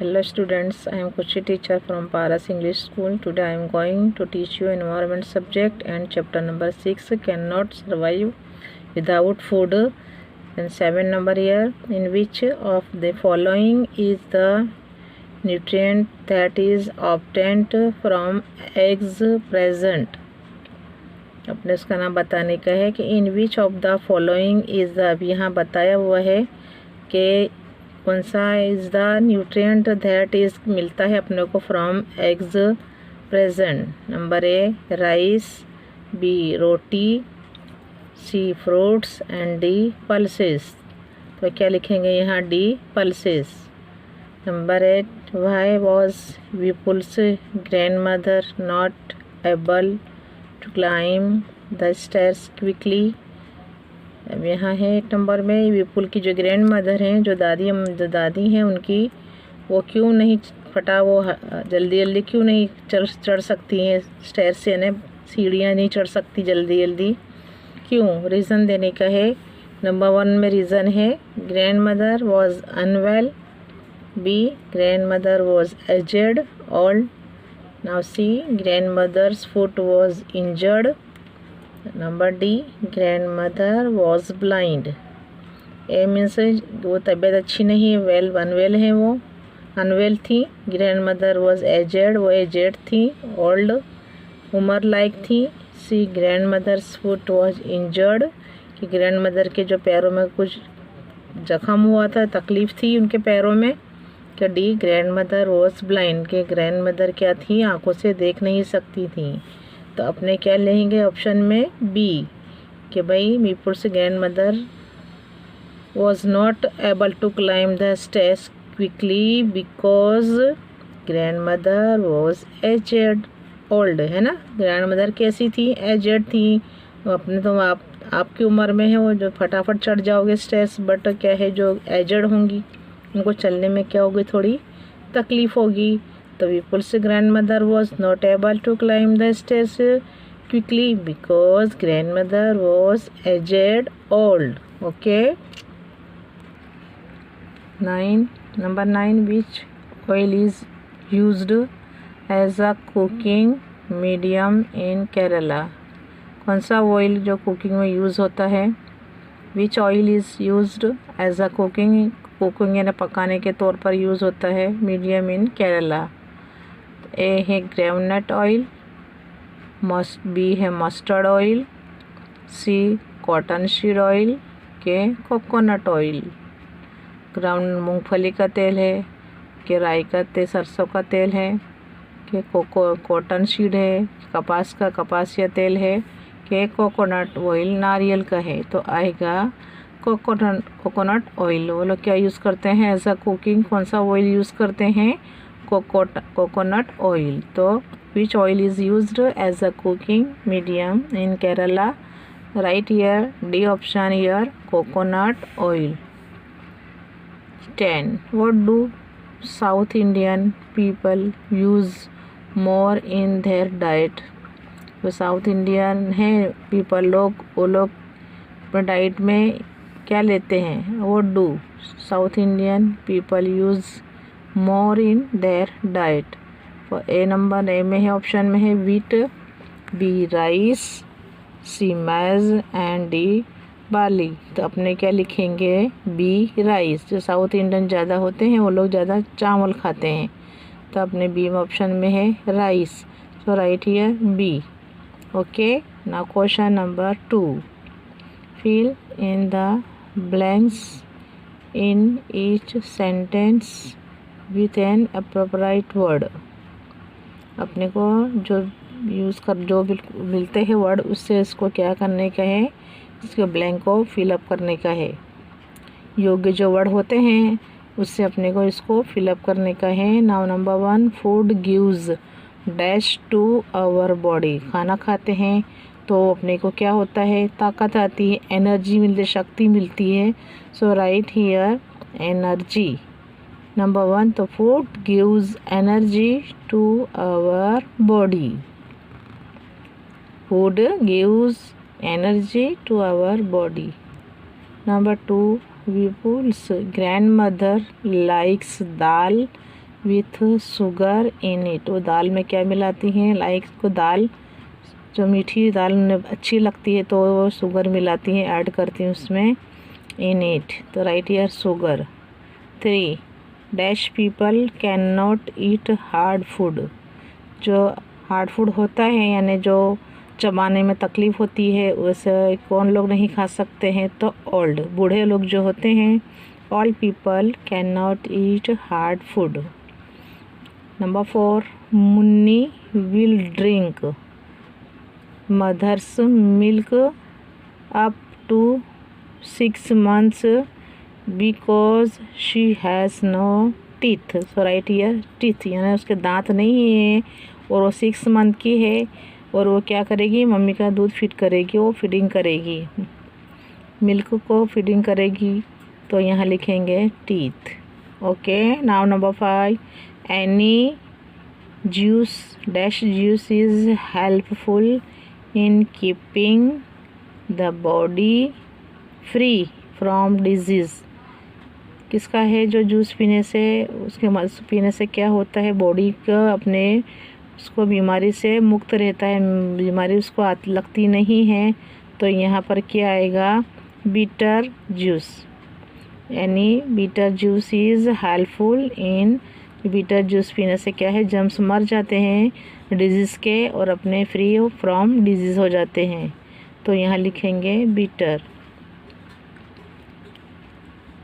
Hello students, I am Kushi teacher from Paras English School. Today I am going to teach you environment subject and chapter number 6 cannot survive without food. And 7 number here, in which of the following is the nutrient that is obtained from eggs present. अपने उसका नाम बताने का है कि in which of the following is the, अब यहाँ बताया हुआ है कि कौन सा is the nutrient that is मिलता है अपने को from eggs present. Number A rice, B roti, C fruits and D pulses. तो क्या लिखेंगे यहाँ? D pulses. Number 8 why was Vipul's grand mother not able to climb the stairs quickly. अब यहाँ है 1 नंबर में, विपुल की जो ग्रैंड मदर हैं, जो दादी हैं उनकी, वो क्यों नहीं वो जल्दी क्यों नहीं चढ़ सकती हैं स्टेयर से, यानी सीढ़ियाँ नहीं चढ़ सकती जल्दी क्यों? रीज़न देने का है। नंबर 1 में रीज़न है grand mother was unwell, B grand mother was aged old, now C grand mother's foot was injured, number D grand mother was blind. A means वो तबीयत अच्छी नहीं है, अनवेल है, वो अनवेल थी। ग्रैंड मदर वॉज एजेड, वो aged थी। ओल्ड उम्र लायक थी। C grand mother's foot was injured, कि ग्रैंड मदर के जो पैरों में कुछ जख्म हुआ था, तकलीफ़ थी उनके पैरों में। कि D grand mother was blind, कि ग्रैंड मदर क्या थी? आंखों से देख नहीं सकती थी। तो अपने क्या लेंगे ऑप्शन में? बी, कि भाई Vipul's grand mother was not able to climb the stairs quickly because grand mother was aged old, है ना। ग्रैंड मदर कैसी थी? एजेड थी। अपने तो आपकी उम्र में है, वो जो फटाफट चढ़ जाओगे स्टेयर्स, बट क्या है जो एजेड होंगी उनको चलने में क्या होगी? थोड़ी तकलीफ़ होगी। तो Vipul's grandmother was not able to climb the stairs quickly because grandmother was aged old. Okay. 9. Number 9, which oil is used as a cooking medium in Kerala? कौन सा ऑयल जो कुकिंग में यूज़ होता है? Which oil is used as a cooking यानी पकाने के तौर पर यूज़ होता है मीडियम इन केरला? ए है ग्राउंडनट ऑयल, बी है मस्टर्ड ऑयल, सी कॉटन सीड ऑयल, के कोकोनट ऑयल। ग्राउंड मूंगफली का तेल है, के राई का तेल, सरसों का तेल है, के कॉटन सीड है, कपासिया तेल है, के कोकोनट ऑयल नारियल का है। तो आएगा कोकोनट ऑयल। वो लोग क्या यूज़ करते हैं एज अ कुकिंग? कौन सा ऑयल यूज़ करते हैं? Coconut oil. तो which oil is used as a cooking medium in Kerala? Right here D option here, coconut oil. 10. What do South Indian people use more in their diet? जो south Indian हैं people वो लोग अपने diet में क्या लेते हैं? What do South Indian people use more in their diet? A number A में है, ऑप्शन में है wheat, B rice, C maize and D barley. तो अपने क्या लिखेंगे? B rice. जो साउथ इंडियन ज़्यादा होते हैं वो लोग ज़्यादा चावल खाते हैं, तो अपने बी ऑप्शन में है rice. So right here B. Okay, now question number 2, fill in the blanks in each sentence with an appropriate word. अपने को जो मिलते हैं वर्ड, उससे इसको क्या करने का है? इसके ब्लैंक को फिलअप करने का है। योग्य जो वर्ड होते हैं उससे अपने को इसको फिलअप करने का है। Now number 1, food gives dash to our body. खाना खाते हैं तो अपने को क्या होता है? ताकत आती है, एनर्जी मिलती, शक्ति मिलती है। So right here energy. Number 1, तो food gives energy to our body. Food gives energy to our body. Number 2, Vipul's grandmother likes dal with sugar in it. वो दाल में क्या मिलाती हैं, लाइक को दाल जो मीठी दाल उन्हें अच्छी लगती है तो वो शुगर मिलाती हैं, ऐड करती हैं उसमें इन इट। तो right here sugar. 3 dash people can not eat hard food. जो हार्ड फूड होता है यानी जो चबाने में तकलीफ़ होती है वैसे कौन लोग नहीं खा सकते हैं, तो ओल्ड बूढ़े लोग जो होते हैं। All people can not eat hard food. Number 4 Munni will drink mother's milk up to 6 months because she has no teeth. So right here teeth यानी उसके दांत नहीं है और वो 6 month की है और वो क्या करेगी, मम्मी का दूध फीड करेगी, वो फीडिंग करेगी, मिल्क को फीडिंग करेगी। तो यहाँ लिखेंगे teeth. Okay, now number 5 any juice dash juice is helpful in keeping the body free from disease. किसका है जो जूस पीने से, उसके पीने से क्या होता है, बॉडी का अपने उसको बीमारी से मुक्त रहता है, बीमारी उसको लगती नहीं है। तो यहाँ पर क्या आएगा, बीटर जूस। यानी bitter juice is helpful in, bitter juice पीने से क्या है, जर्म्स मर जाते हैं डिजीज़ के और अपने फ्री फ्रॉम डिजीज़ हो जाते हैं। तो यहाँ लिखेंगे bitter.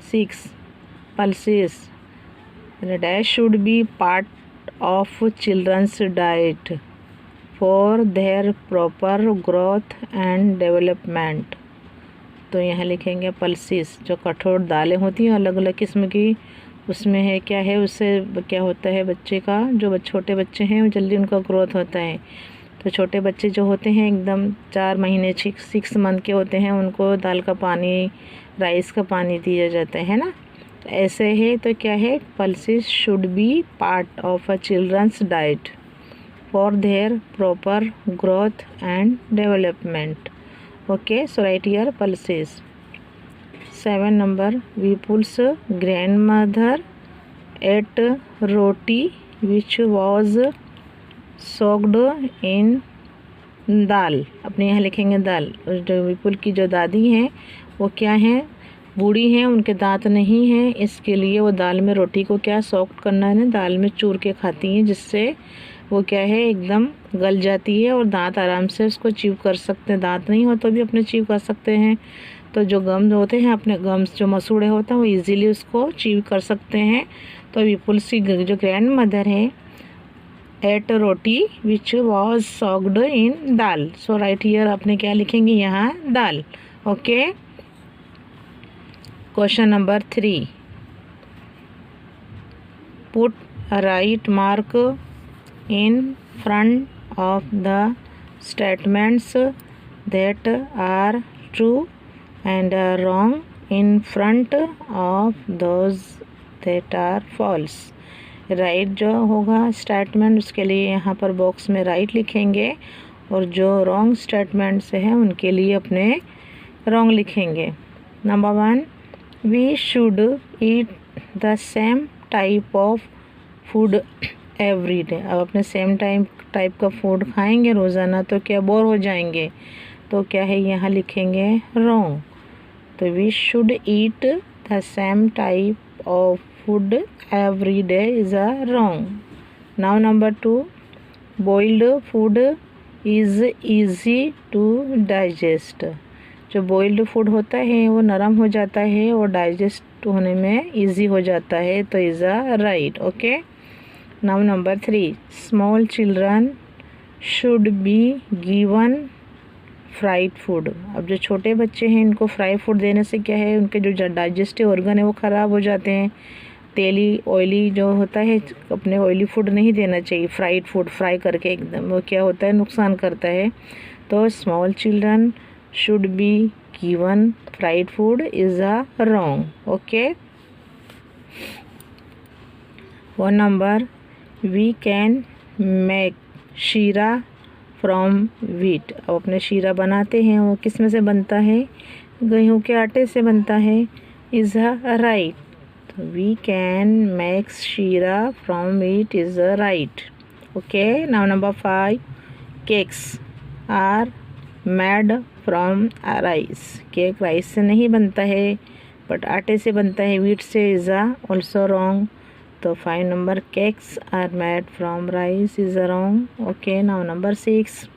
6 pulses dash should be part of children's diet for their proper growth and development. तो यहाँ लिखेंगे पल्सेस। जो कठोर दालें होती हैं अलग अलग किस्म की, उसमें है क्या है, उससे क्या होता है बच्चे का, जो छोटे बच्चे हैं जल्दी उनका ग्रोथ होता है। तो छोटे बच्चे जो होते हैं एकदम 4 महीने 6 month के होते हैं, उनको दाल का पानी, राइस का पानी दिया जाता है ना। तो ऐसे है तो क्या है, pulses should be part of a children's diet for their proper growth and development. Okay, so right here pulses. 7 number Vipul's grandmother ate roti which was soaked in दाल। अपने यहाँ लिखेंगे दाल। जो विपुल की जो दादी हैं वो क्या हैं, बूढ़ी हैं, उनके दांत नहीं हैं, इसके लिए वो दाल में रोटी को क्या सॉफ्ट करना है ना, दाल में चूर के खाती हैं, जिससे वो क्या है एकदम गल जाती है और दांत आराम से उसको चीव कर सकते हैं। दांत नहीं हो तो भी अपने चीव कर सकते हैं। तो जो गम्स होते हैं, अपने गम्स जो मसूड़े होते हैं वो इजीली उसको चीव कर सकते हैं। तो विपुल सी जो ग्रैंड मदर है ate roti which was soaked in dal. So right here आपने क्या लिखेंगे, यहाँ दाल। Okay, question number 3 put a right mark in front of the statements that are true and wrong in front of those that are false। Right जो होगा statement उसके लिए यहाँ पर बॉक्स में राइट लिखेंगे और जो रॉन्ग स्टेटमेंट्स हैं उनके लिए अपने रॉन्ग लिखेंगे। Number 1 we should eat the same type of food every day. अब अपने सेम टाइप का फूड खाएंगे रोज़ाना तो क्या बोर हो जाएंगे, तो क्या है यहाँ लिखेंगे रॉन्ग। तो we should eat the same type of food every day is a wrong. Now number 2 boiled food is easy to digest. जो बॉइल्ड फूड होता है वो नरम हो जाता है और डाइजेस्ट होने में इजी हो जाता है, तो is a right. Okay, now number 3 small children should be given fried food. अब जो छोटे बच्चे हैं इनको फ्राई फूड देने से क्या है, उनके जो डाइजेस्टिव ऑर्गन है वो ख़राब हो जाते हैं। तेली ऑयली जो होता है, अपने ऑयली फूड नहीं देना चाहिए। फ्राइड फूड फ्राई करके एकदम वो क्या होता है, नुकसान करता है। तो small children should be given fried food is a wrong. Okay, 1 number we can make sheera from wheat. अब अपने शीरा बनाते हैं वो किस में से बनता है, गेहूं के आटे से बनता है, is a right. We can make shira from it is right. Okay, now number 5. Cakes are made from rice. Cake rice से नहीं बनता है बट आटे से बनता है, wheat से is also wrong. तो 5 number cakes are made from rice is wrong. Okay, now number 6.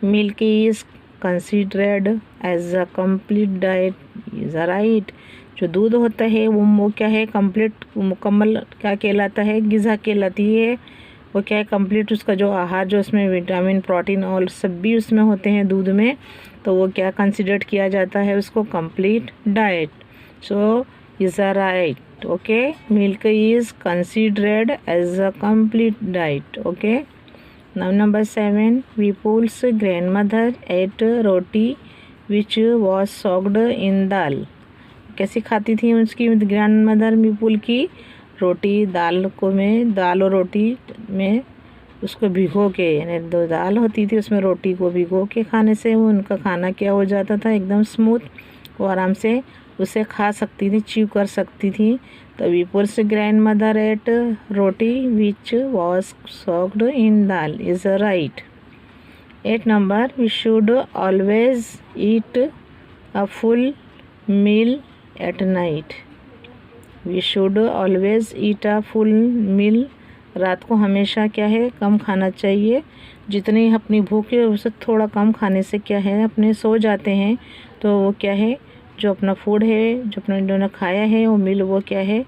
Milk is considered as a complete diet is right. जो दूध होता है वो क्या है, कंप्लीट मुकम्मल क्या कहलाता है, ग़िज़ा कहलाती है. वो क्या है, कंप्लीट उसका जो आहार, जो उसमें विटामिन प्रोटीन और सब भी उसमें होते हैं दूध में, तो वो क्या कंसिडर्ड किया जाता है उसको complete diet. So is a right. Okay, milk is considered as a complete diet. Okay, now number 7. Vipul's grandmother ate roti which was soaked in dal. कैसे खाती थी उसकी ग्रैंड मदर विपुल की, रोटी दाल और रोटी में उसको भिगो के, यानी दो दाल होती थी उसमें रोटी को भिगो के खाने से वो उनका खाना क्या हो जाता था, एकदम स्मूथ. वो आराम से उसे खा सकती थी, च्यू कर सकती थी. तो Vipul's grand mother eight roti which was soaked in dal is right. 8 number. We should always eat a full meal at night. We should always eat a full meal. रात को हमेशा क्या है, कम खाना चाहिए. जितनी अपनी भूख है उससे थोड़ा कम खाने से क्या है, अपने सो जाते हैं तो वो क्या है, जो अपना फूड है, जो अपने जो खाया है वो मील, वो क्या है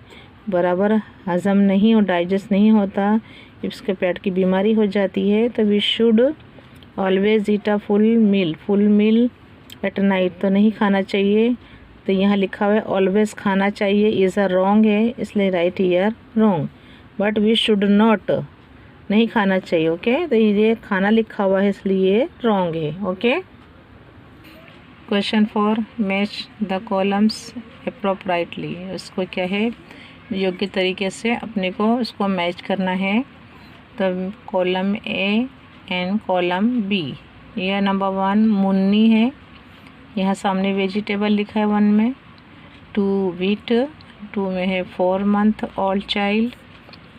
बराबर हज़म नहीं और डाइजेस्ट नहीं होता, इसके पेट की बीमारी हो जाती है. तो we should always eat a full meal at night. तो नहीं खाना चाहिए, तो यहाँ लिखा हुआ है ऑलवेज खाना चाहिए इज़ अ रॉन्ग है, इसलिए right here wrong. But we should not, नहीं खाना चाहिए. ओके, तो ये खाना लिखा हुआ है इसलिए रॉन्ग है. Okay, question 4. Match the columns appropriately. उसको क्या है, योग्य तरीके से अपने को उसको मैच करना है. तो column A and column B. यह नंबर 1 मुन्नी है, यहाँ सामने वेजिटेबल लिखा है 1 में. 2 वीट, 2 में है 4 month ओल्ड चाइल्ड.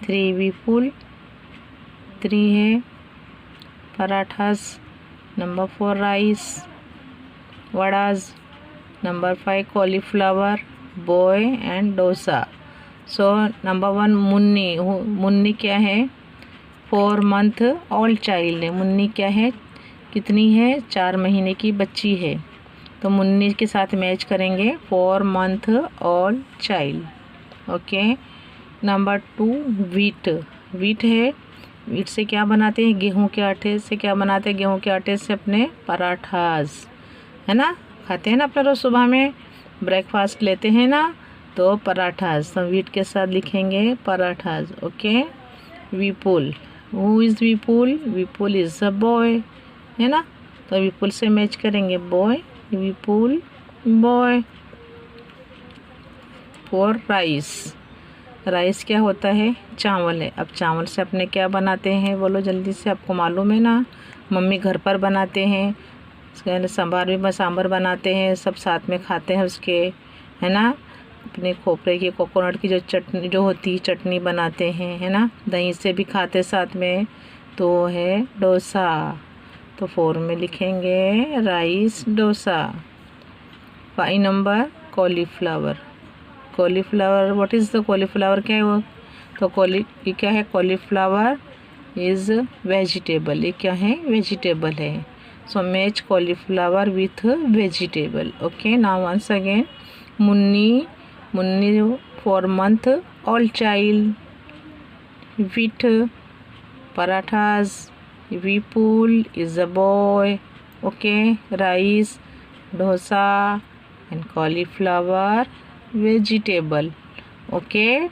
3 विपुल, 3 है parathas. Number 4 rice, vadas. Number 5 cauliflower, boy and dosa. So number 1 Munni क्या है, 4 month ओल्ड चाइल्ड है. मुन्नी क्या है, कितनी है, 4 महीने की बच्ची है. तो मुन्नी के साथ मैच करेंगे 4 month old child. Okay, number 2 wheat है. वीट से क्या बनाते हैं, गेहूं के आटे से क्या बनाते हैं, गेहूं के आटे से अपने पराठास, है ना, खाते हैं ना अपने रोज सुबह में ब्रेकफास्ट लेते हैं ना, तो पराठास. तो वीट के साथ लिखेंगे parathas. Okay, Vipul, who is Vipul, Vipul is a boy, है ना, तो विपुल से मैच करेंगे बॉय, विपुल बॉय. 4 राइस क्या होता है, चावल है. अब चावल से अपने क्या बनाते हैं, बोलो जल्दी से, आपको मालूम है ना, मम्मी घर पर बनाते हैं. सांभर बनाते हैं, सब साथ में खाते हैं उसके, है ना. अपने खोपरे की, कोकोनट की जो चटनी जो होती है, चटनी बनाते हैं, है ना, दही से भी खाते साथ में. तो है डोसा. तो 4 में लिखेंगे rice dosa. 5 number cauliflower. What is the cauliflower, क्या है वो, तो ये क्या है, कॉलीफ्लावर इज़ वेजिटेबल. ये क्या है, वेजिटेबल है. So match cauliflower with vegetable. Okay, now once again Munni 4 month old child. Wheat parathas. Vipul is a boy. Okay, rice, dosa and cauliflower vegetable. Okay.